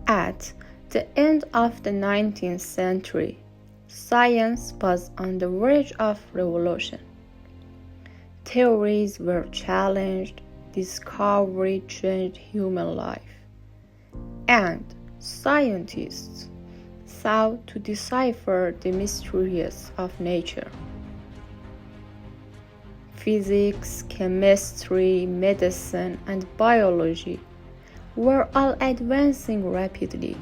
At the end of the 19th century, science was on the verge of revolution. Theories were challenged, discovery changed human life, and scientists sought to decipher the mysteries of nature. Physics, chemistry, medicine, and biology were all advancing rapidly.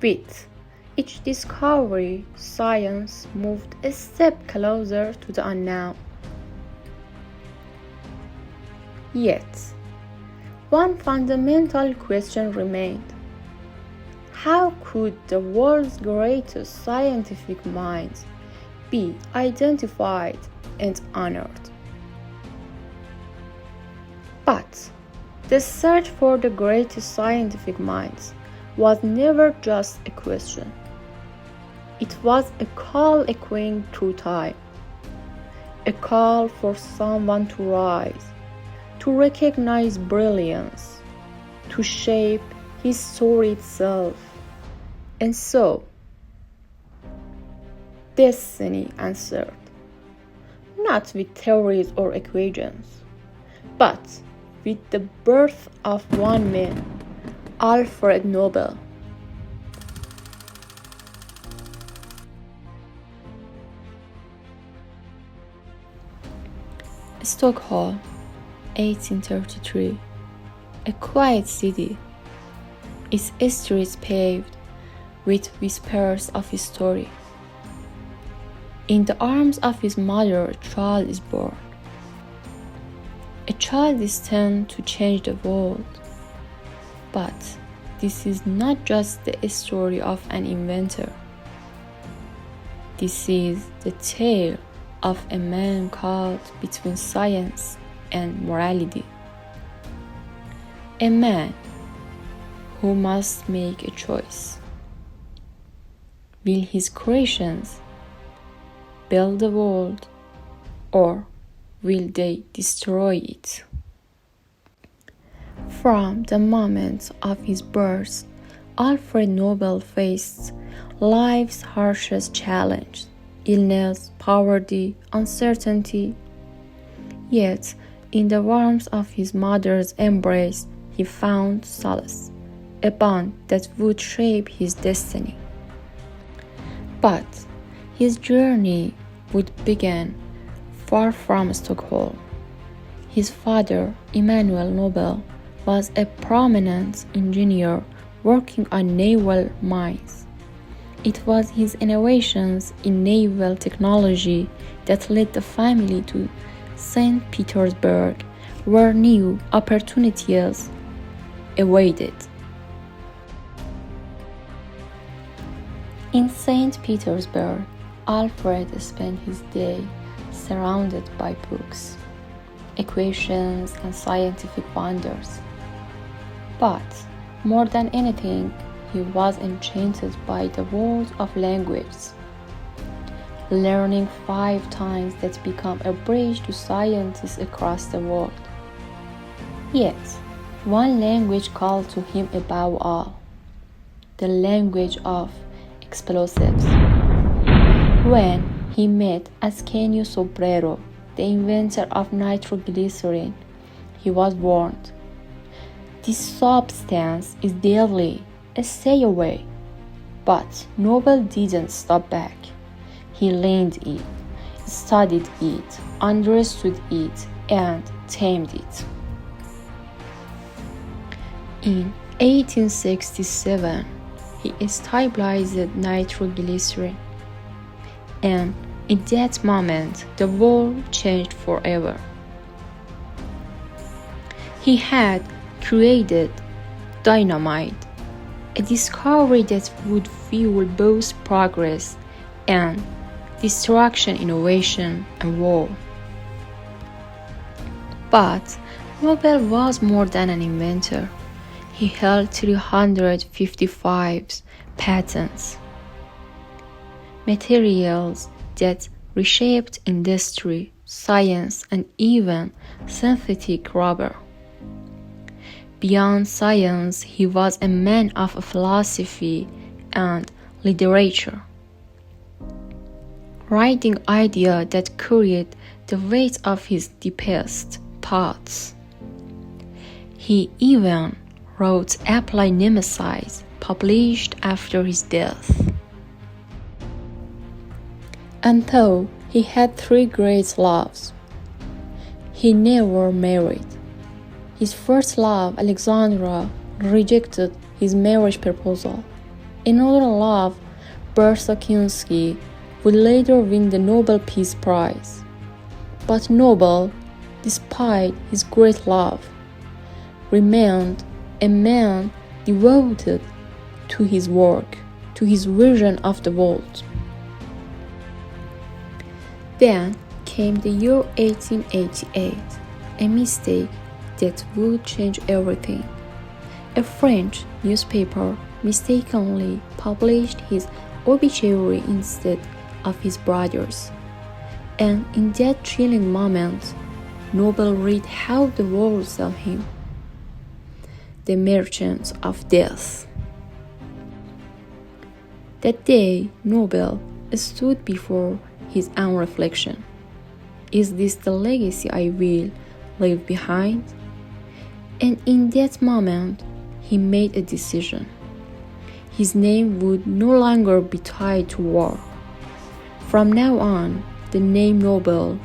With each discovery, science moved a step closer to the unknown. Yet, one fundamental question remained. How could the world's greatest scientific minds be identified and honored? But the search for the greatest scientific minds was never just a question. It was a call echoing through time, a call for someone to rise, to recognize brilliance, to shape history itself. And so, destiny answered, not with theories or equations, but with the birth of one man, Alfred Nobel. Stockholm, 1833, a quiet city, its streets paved with whispers of history. In the arms of his mother, a child is born. A child is destined to change the world. But this is not just the story of an inventor. This is the tale of a man caught between science and morality. A man who must make a choice. Will his creations build the world, or will they destroy it? From the moment of his birth, Alfred Nobel faced life's harshest challenge: illness, poverty, uncertainty. Yet, in the warmth of his mother's embrace, he found solace, a bond that would shape his destiny. But his journey would begin far from Stockholm. His father, Emmanuel Nobel, was a prominent engineer working on naval mines. It was his innovations in naval technology that led the family to St. Petersburg, where new opportunities awaited. In St. Petersburg, Alfred spent his day surrounded by books, equations, and scientific wonders. But more than anything, he was enchanted by the world of languages. Learning 5 tongues that become a bridge to scientists across the world. Yet, one language called to him above all: the language of explosives. When he met Ascanio Sobrero, the inventor of nitroglycerin, he was warned. This substance is deadly, stay away. But Nobel didn't stop back. He learned it, studied it, understood it, and tamed it. In 1867, he stabilized nitroglycerin, and in that moment, the world changed forever. He had created dynamite, a discovery that would fuel both progress and destruction, innovation, and war. But Nobel was more than an inventor. He held 355 patents, materials that reshaped industry, science, and even synthetic rubber. Beyond science, he was a man of philosophy and literature, writing ideas that carried the weight of his deepest thoughts. He even wrote applied nemesis published after his death. And though he had three great loves, he never married. His first love, Alexandra, rejected his marriage proposal. Another love, Bersakinsky, would later win the Nobel Peace Prize. But Nobel, despite his great love, remained a man devoted to his work, to his vision of the world. Then came the year 1888, a mistake that would change everything. A French newspaper mistakenly published his obituary instead of his brother's. And in that chilling moment, Nobel read how the world saw him: the merchant of death. That day, Nobel stood before his own reflection. Is this the legacy I will leave behind? And in that moment, he made a decision. His name would no longer be tied to war. From now on, the name Nobel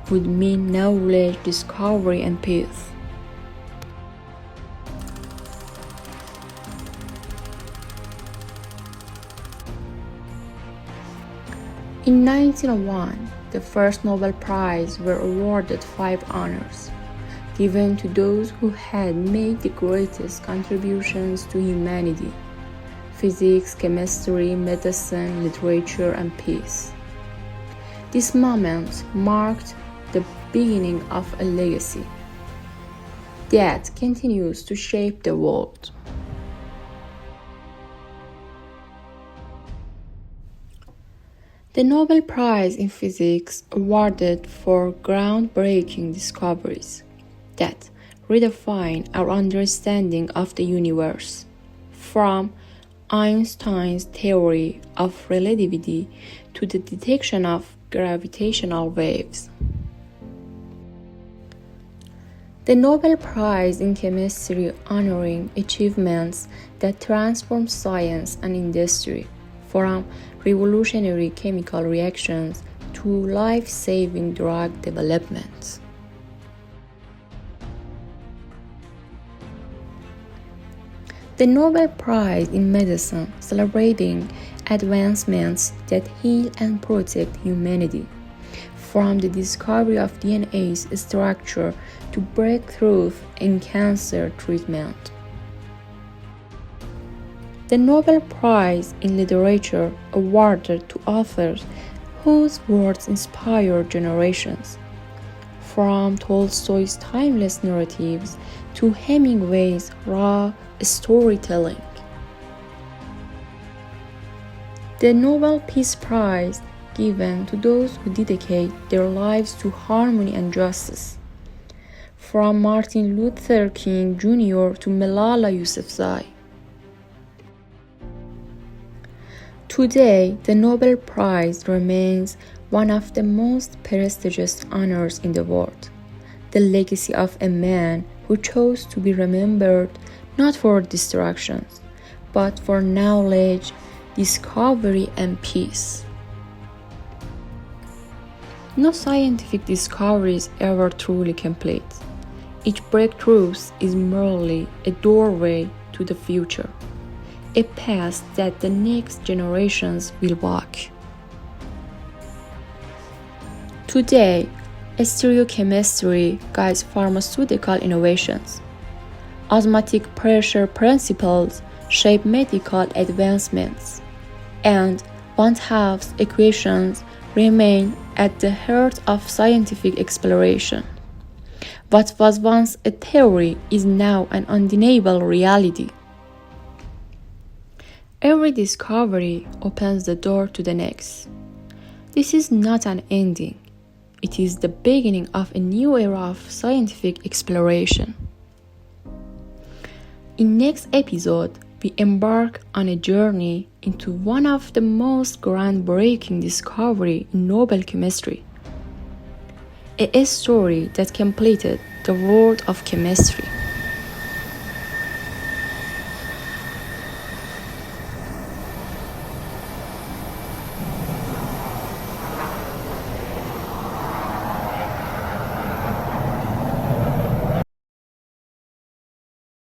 would mean knowledge, discovery, and peace. In 1901, the first Nobel Prize were awarded 5 honors, given to those who had made the greatest contributions to humanity: physics, chemistry, medicine, literature, and peace. This moment marked the beginning of a legacy that continues to shape the world. The Nobel Prize in Physics awarded for groundbreaking discoveries that redefine our understanding of the universe, from Einstein's theory of relativity to the detection of gravitational waves. The Nobel Prize in Chemistry honoring achievements that transform science and industry, from revolutionary chemical reactions to life-saving drug development. The Nobel Prize in Medicine, celebrating advancements that heal and protect humanity, from the discovery of DNA's structure to breakthroughs in cancer treatment. The Nobel Prize in Literature, awarded to authors whose words inspire generations, from Tolstoy's timeless narratives to Hemingway's raw storytelling. The Nobel Peace Prize, given to those who dedicate their lives to harmony and justice, from Martin Luther King Jr. to Malala Yousafzai. Today, the Nobel Prize remains one of the most prestigious honors in the world, the legacy of a man who chose to be remembered not for destructions, but for knowledge, discovery, and peace. No scientific discovery is ever truly complete. Each breakthrough is merely a doorway to the future, a path that the next generations will walk. Today, stereochemistry guides pharmaceutical innovations. Osmotic pressure principles shape medical advancements, and Van 't Hoff's equations remain at the heart of scientific exploration. What was once a theory is now an undeniable reality. Every discovery opens the door to the next. This is not an ending. It is the beginning of a new era of scientific exploration. In next episode, we embark on a journey into one of the most groundbreaking discoveries in Nobel chemistry. A story that completed the world of chemistry.